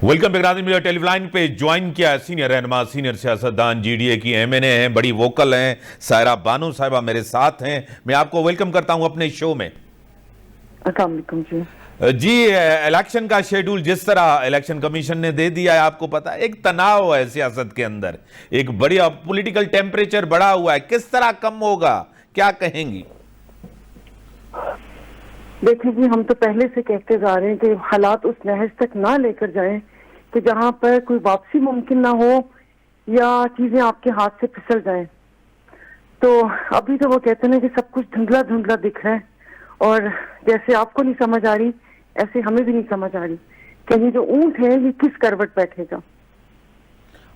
Welcome बेगरादरी media television पे join किया है सीनियर रहनुमा सीनियर सियासतदान जीडीए की एमएनए हैं, बड़ी वोकल हैं, सायरा बानो साहिबा मेरे साथ हैं। मैं आपको वेलकम करता हूं अपने शो में। अस्सलाम वालेकुम जी, इलेक्शन का शेड्यूल जिस तरह इलेक्शन कमीशन ने दे दिया है, आपको पता है एक तनाव है सियासत के अंदर, एक बढ़िया पॉलिटिकल टेम्परेचर बढ़ा हुआ है, किस तरह कम होगा, क्या कहेंगी? देखिए जी, हम तो पहले से कहते जा रहे हैं कि हालात उस नहज तक ना लेकर जाएं कि जहां पर कोई वापसी मुमकिन ना हो या चीजें आपके हाथ से फिसल जाएं। तो अभी तो वो कहते हैं कि सब कुछ धुंधला धुंधला दिख रहा है और जैसे आपको नहीं समझ आ रही ऐसे हमें भी नहीं समझ आ रही कहीं जो ऊंट है ये किस करवट बैठेगा।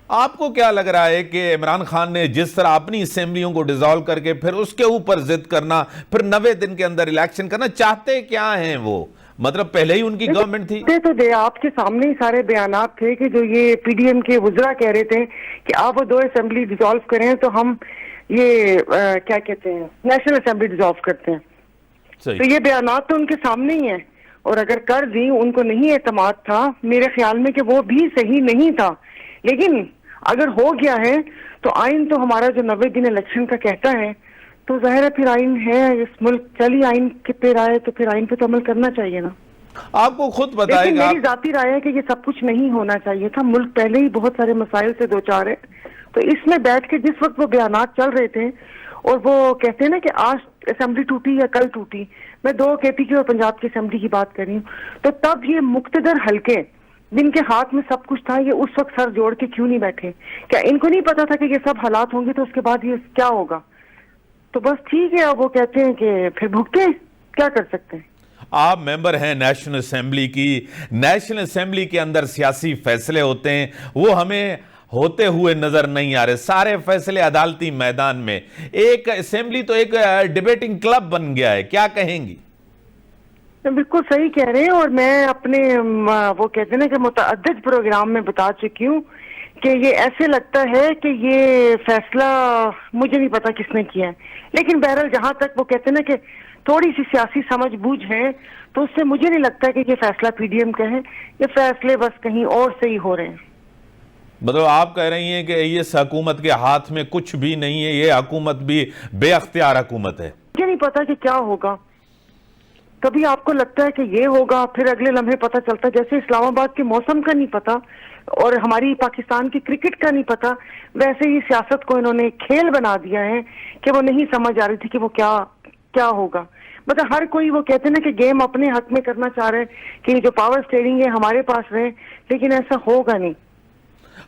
आपको क्या लग रहा है कि इमरान खान ने जिस तरह अपनी असेंबलियों को डिसॉल्व करके फिर उसके ऊपर जिद करना, फिर 90 दिन के अंदर इलेक्शन करना, चाहते क्या हैं वो? मतलब पहले ही उनकी गवर्नमेंट थी तो दे आपके सामने ही सारे बयानात थे कि जो ये पीडीएम के वुज़रा कह रहे थे कि आप वो 2 असेंबली डिसॉल्व करें तो हम ये क्या कहते हैं नेशनल असेंबली डिसॉल्व करते हैं। तो ये बयानात तो उनके सामने ही है और अगर कर दी, उनको नहीं एतमाद था मेरे ख्याल में कि वो भी सही नहीं था। लेकिन अगर हो गया है तो आइन तो हमारा जो 90 दिन इलेक्शन का कहता है तो जाहिर है फिर आइन है, इस मुल्क चली आइन के पे आए तो फिर आइन पे तो अमल करना चाहिए ना। आपको खुद बताएगा। मेरी जाती राय है कि ये सब कुछ नहीं होना चाहिए था, मुल्क पहले ही बहुत सारे मसाइल से दो चार है। तो इसमें बैठ के जिस वक्त वो बयानात चल रहे थे और वो कहते हैं ना कि आज असेंबली टूटी या कल टूटी, मैं 2 केपी की और पंजाब की असेंबली की बात कर रही हूँ, तो तब ये मुक्तदर हल्के जिनके हाथ में सब कुछ था ये उस वक्त सर जोड़ के क्यों नहीं बैठे? क्या इनको नहीं पता था कि ये सब हालात होंगे तो उसके बाद ये क्या होगा? तो बस ठीक है, अब वो कहते हैं कि फिर भुगते, क्या कर सकते हैं। आप मेंबर हैं नेशनल असेंबली की, नेशनल असेंबली के अंदर सियासी फैसले होते हैं, वो हमें होते हुए नजर नहीं आ रहे, सारे फैसले अदालती मैदान में। एक असेंबली तो एक डिबेटिंग क्लब बन गया है, क्या कहेंगी? बिल्कुल सही कह रहे हैं और मैं अपने वो कहते हैं ना कि मुतअद्दिद प्रोग्राम में बता चुकी हूँ कि ये ऐसे लगता है कि ये फैसला मुझे नहीं पता किसने किया है, लेकिन बहरहाल जहां तक वो कहते हैं ना कि थोड़ी सी सियासी समझ बूझ है तो उससे मुझे नहीं लगता कि ये फैसला पीडीएम का है, ये फैसले बस कहीं और से ही हो रहे हैं। मतलब आप कह रही हैं कि ये हुकूमत के हाथ में कुछ भी नहीं है, ये हुकूमत भी बेअख्तियार हुकूमत है। मुझे नहीं पता कि क्या होगा, कभी आपको लगता है कि ये होगा फिर अगले लम्हे पता चलता है, जैसे इस्लामाबाद के मौसम का नहीं पता और हमारी पाकिस्तान की क्रिकेट का नहीं पता, वैसे ही सियासत को इन्होंने खेल बना दिया है कि वो नहीं समझ आ रही थी कि वो क्या क्या होगा। मतलब हर कोई वो कहते हैं ना कि गेम अपने हक में करना चाह रहे हैं कि जो पावर स्टीयरिंग है हमारे पास रहे, लेकिन ऐसा होगा नहीं।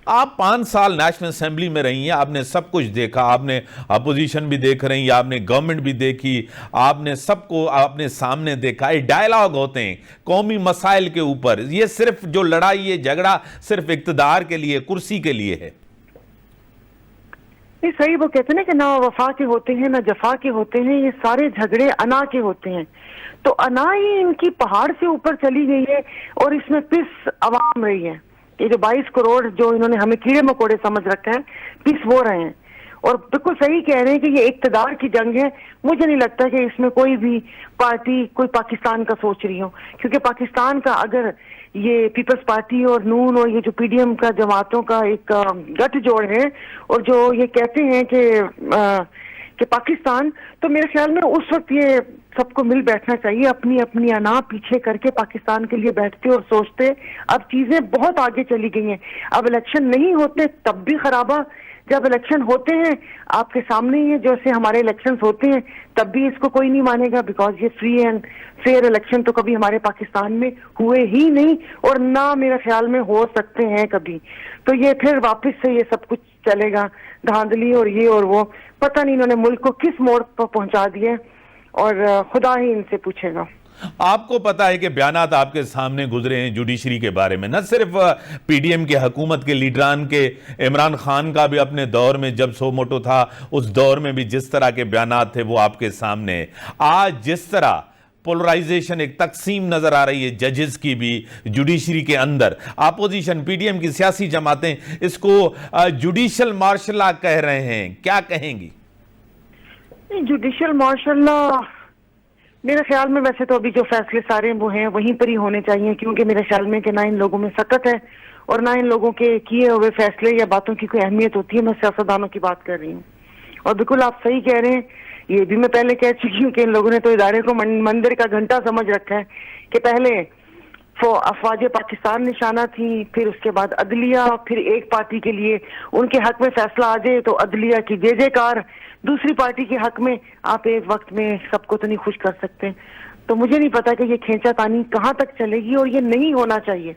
आप 5 साल नेशनल असेंबली में रही हैं, आपने सब कुछ देखा, आपने अपोजिशन भी देख रही हैं, आपने गवर्नमेंट भी देखी, आपने सबको अपने सामने देखा। ये डायलॉग होते हैं कौमी मसाइल के ऊपर, ये सिर्फ जो लड़ाई ये झगड़ा सिर्फ इक्तदार के लिए, कुर्सी के लिए है। ये सही वो कहते हैं ना कि ना वफा के होते हैं ना जफा के होते हैं, ये सारे झगड़े अना के होते हैं। तो अना ही इनकी पहाड़ से ऊपर चली गई है और इसमें पिस अवाम रही है। ये जो 22 करोड़ जो इन्होंने हमें कीड़े मकोड़े समझ रखा है, पिस वो रहे हैं। और बिल्कुल सही कह रहे हैं कि ये इक्तदार की जंग है। मुझे नहीं लगता कि इसमें कोई भी पार्टी कोई पाकिस्तान का सोच रही हो, क्योंकि पाकिस्तान का अगर ये पीपल्स पार्टी और नून और ये जो पीडीएम का जमातों का एक गठजोड़ है और जो ये कहते हैं कि पाकिस्तान, तो मेरे ख्याल में उस वक्त ये सबको मिल बैठना चाहिए, अपनी अपनी अना पीछे करके पाकिस्तान के लिए बैठते और सोचते। अब चीजें बहुत आगे चली गई हैं, अब इलेक्शन नहीं होते तब भी खराबा, जब इलेक्शन होते हैं आपके सामने ही है, जैसे हमारे इलेक्शंस होते हैं तब भी इसको कोई नहीं मानेगा, बिकॉज ये फ्री एंड फेयर इलेक्शन तो कभी हमारे पाकिस्तान में हुए ही नहीं और ना मेरे ख्याल में हो सकते हैं कभी। तो ये फिर वापस से ये सब कुछ चलेगा, धांधली और ये और वो, पता नहीं इन्होंने मुल्क को किस मोड़ पर पहुंचा दिए और खुदा ही इनसे पूछेगा। आपको पता है कि बयानात आपके सामने गुजरे हैं जुडिशरी के बारे में, न सिर्फ पीडीएम के हुकूमत के लीडरान के, इमरान खान का भी अपने दौर में जब सो मोटो था उस दौर में भी जिस तरह के बयानात थे वो आपके सामने। आज जिस तरह पोलराइजेशन, एक तकसीम नजर आ रही है जजेस की भी जुडिशरी के अंदर, अपोजिशन पीडीएम की सियासी जमातें इसको जुडिशल मार्शल लॉ कह रहे हैं, क्या कहेंगी? जुडिशल मार्शल लॉ میرے خیال میں ویسے تو ابھی جو فیصلے سارے وہ ہیں وہیں پر ہی ہونے چاہیے، کیونکہ میرے خیال میں کہ نہ ان لوگوں میں سکت ہے اور نہ ان لوگوں کے کیے ہوئے فیصلے یا باتوں کی کوئی اہمیت ہوتی ہے. میں سیاستدانوں کی بات کر رہی ہوں. اور بالکل آپ صحیح کہہ رہے ہیں، یہ بھی میں پہلے کہہ چکی ہوں کہ ان لوگوں نے تو ادارے کو مندر کا گھنٹہ سمجھ رکھا ہے کہ پہلے افواج پاکستان نشانہ تھی، پھر اس کے بعد عدلیہ، پھر ایک پارٹی کے لیے ان کے حق میں فیصلہ آ جائے تو عدلیہ کی جے جے کار، دوسری پارٹی کے حق میں آپ ایک وقت میں سب کو تو نہیں خوش کر سکتے. تو مجھے نہیں پتا کہ یہ کھینچا تانی کہاں تک چلے گی، اور یہ نہیں ہونا چاہیے.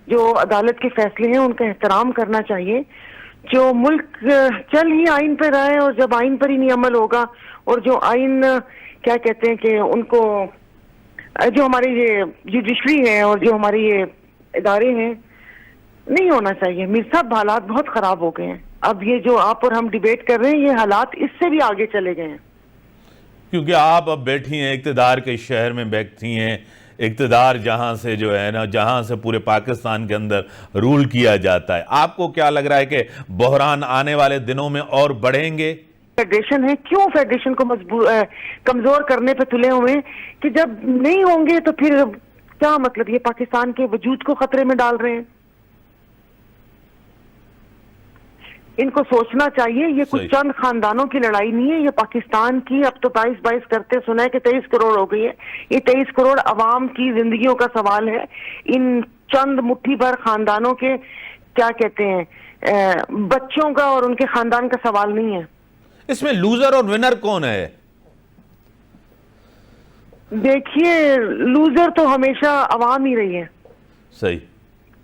جو عدالت کے فیصلے ہیں ان کا احترام کرنا چاہیے. جو ملک چل ہی آئین پہ رہا ہے، اور جب آئین پر ہی نہیں عمل ہوگا، اور جو آئین کیا کہتے ہیں کہ ان کو جو ہماری یہ جوڈیشری ہے اور جو ہمارے یہ ادارے ہیں، نہیں ہونا چاہیے. میر صاحب حالات بہت خراب ہو گئے ہیں. اب یہ جو آپ اور ہم ڈیبیٹ کر رہے ہیں، یہ حالات اس سے بھی آگے چلے گئے ہیں. کیونکہ آپ اب بیٹھی ہیں اقتدار کے شہر میں، بیٹھی ہیں اقتدار جہاں سے جو ہے نا، جہاں سے پورے پاکستان کے اندر رول کیا جاتا ہے. آپ کو کیا لگ رہا ہے کہ بحران آنے والے دنوں میں اور بڑھیں گے؟ فیڈریشن ہے، کیوں فیڈریشن کو کمزور کرنے پہ تلے ہوئے ہیں کہ جب نہیں ہوں گے تو پھر کیا مطلب؟ یہ پاکستان کے وجود کو خطرے میں ڈال رہے ہیں. ان کو سوچنا چاہیے یہ کچھ چند خاندانوں کی لڑائی نہیں ہے، یہ پاکستان کی اب تو 22 کرتے سنا ہے کہ 23 کروڑ ہو گئی ہے. یہ 23 کروڑ عوام کی زندگیوں کا سوال ہے. ان چند مٹھی بھر خاندانوں کے کیا کہتے ہیں بچوں کا اور ان کے خاندان کا سوال نہیں ہے. اس میں لوزر اور ونر کون ہے؟ دیکھیے، لوزر تو ہمیشہ عوام ہی رہی ہے. صحیح.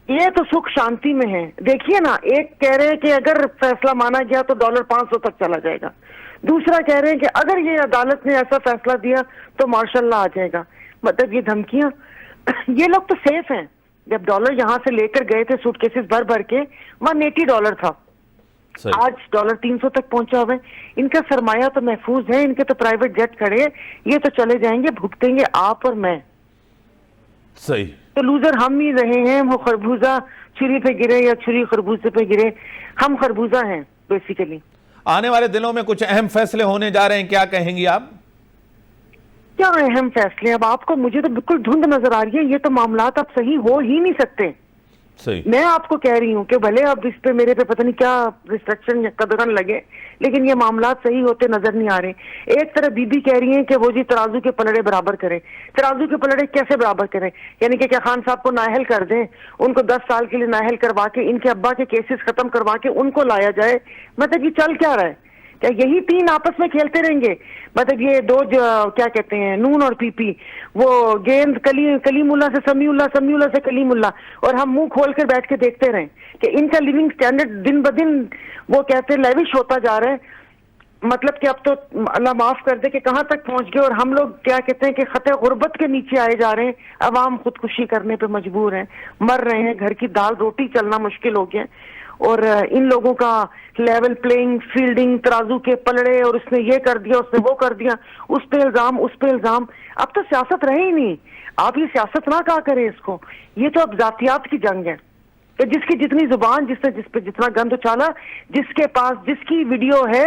یہ تو سکھ شانتی میں ہے. دیکھیے نا، ایک کہہ رہے ہیں کہ اگر فیصلہ مانا گیا تو $500 تک چلا جائے گا. دوسرا کہہ رہے ہیں کہ اگر یہ عدالت نے ایسا فیصلہ دیا تو مارشل لا آ جائے گا. مطلب یہ دھمکیاں. یہ لوگ تو سیف ہیں. جب ڈالر یہاں سے لے کر گئے تھے سوٹ کیسز بھر بھر کے، $180 تھا. آج $300 تک پہنچا ہوا ہے. ان کا سرمایہ تو محفوظ ہے، ان کے تو پرائیویٹ جیٹ کھڑے ہیں. یہ تو چلے جائیں گے، بھگتیں گے آپ اور میں. صحیح. تو لوزر ہم ہی رہے ہیں. وہ خربوزہ چھری پہ گرے یا چھری خربوزے پہ گرے، ہم خربوزہ ہیں بیسیکلی. آنے والے دنوں میں کچھ اہم فیصلے ہونے جا رہے ہیں، کیا کہیں گی آپ؟ کیا اہم فیصلے؟ اب آپ کو، مجھے تو بالکل دھند نظر آ رہی ہے. یہ تو معاملات اب صحیح ہو ہی نہیں سکتے. صحیح. میں آپ کو کہہ رہی ہوں کہ بھلے اب اس پہ میرے پہ پتہ نہیں کیا ریسٹرکشن یا قدغن لگے، لیکن یہ معاملات صحیح ہوتے نظر نہیں آ رہے. ایک طرف بی بی کہہ رہی ہیں کہ وہ جی ترازو کے پلڑے برابر کرے. ترازو کے پلڑے کیسے برابر کریں؟ یعنی کہ کیا خان صاحب کو نااہل کر دیں، ان کو 10 سال کے لیے نااہل کروا کے ان کے ابا کے کیسز ختم کروا کے ان کو لایا جائے؟ مطلب یہ چل کیا رہا ہے؟ کیا یہی تین آپس میں کھیلتے رہیں گے؟ مطلب یہ دو کیا کہتے ہیں، نون اور پی پی، وہ گیند کلیم اللہ سے سمیع اللہ، سمیع اللہ سے کلیم اللہ، اور ہم منہ کھول کر بیٹھ کے دیکھتے رہیں کہ ان کا لیونگ سٹینڈرڈ دن بدن وہ کہتے ہیں لیوش ہوتا جا رہا ہے. مطلب کہ اب تو اللہ معاف کر دے کہ کہاں تک پہنچ گئے، اور ہم لوگ کیا کہتے ہیں کہ خطے غربت کے نیچے آئے جا رہے ہیں. عوام خودکشی کرنے پہ مجبور ہیں، مر رہے ہیں، گھر کی دال روٹی چلنا مشکل ہو گیا. اور ان لوگوں کا لیول پلینگ فیلڈنگ، ترازو کے پلڑے، اور اس نے یہ کر دیا، اس نے وہ کر دیا، اس پہ الزام، اس پہ الزام. اب تو سیاست رہے ہی نہیں. آپ یہ سیاست نہ کہا کریں اس کو. یہ تو اب ذاتیات کی جنگ ہے کہ جس کی جتنی زبان، جس پہ جتنا گند اچھالا، جس کے پاس جس کی ویڈیو ہے،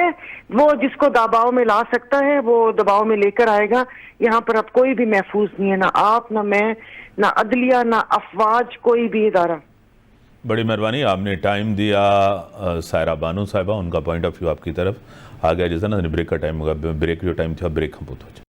وہ جس کو دباؤ میں لا سکتا ہے وہ دباؤ میں لے کر آئے گا. یہاں پر اب کوئی بھی محفوظ نہیں ہے، نہ آپ، نہ میں، نہ عدلیہ، نہ افواج، کوئی بھی ادارہ. بڑی مہربانی، آپ نے ٹائم دیا. سائرہ بانو صاحبہ، ان کا پوائنٹ آف ویو آپ کی طرف آ گیا. جیسا نا بریک کا ٹائم ہوگا، بریک جو ٹائم تھا بریک ہم پوت ہو جائے.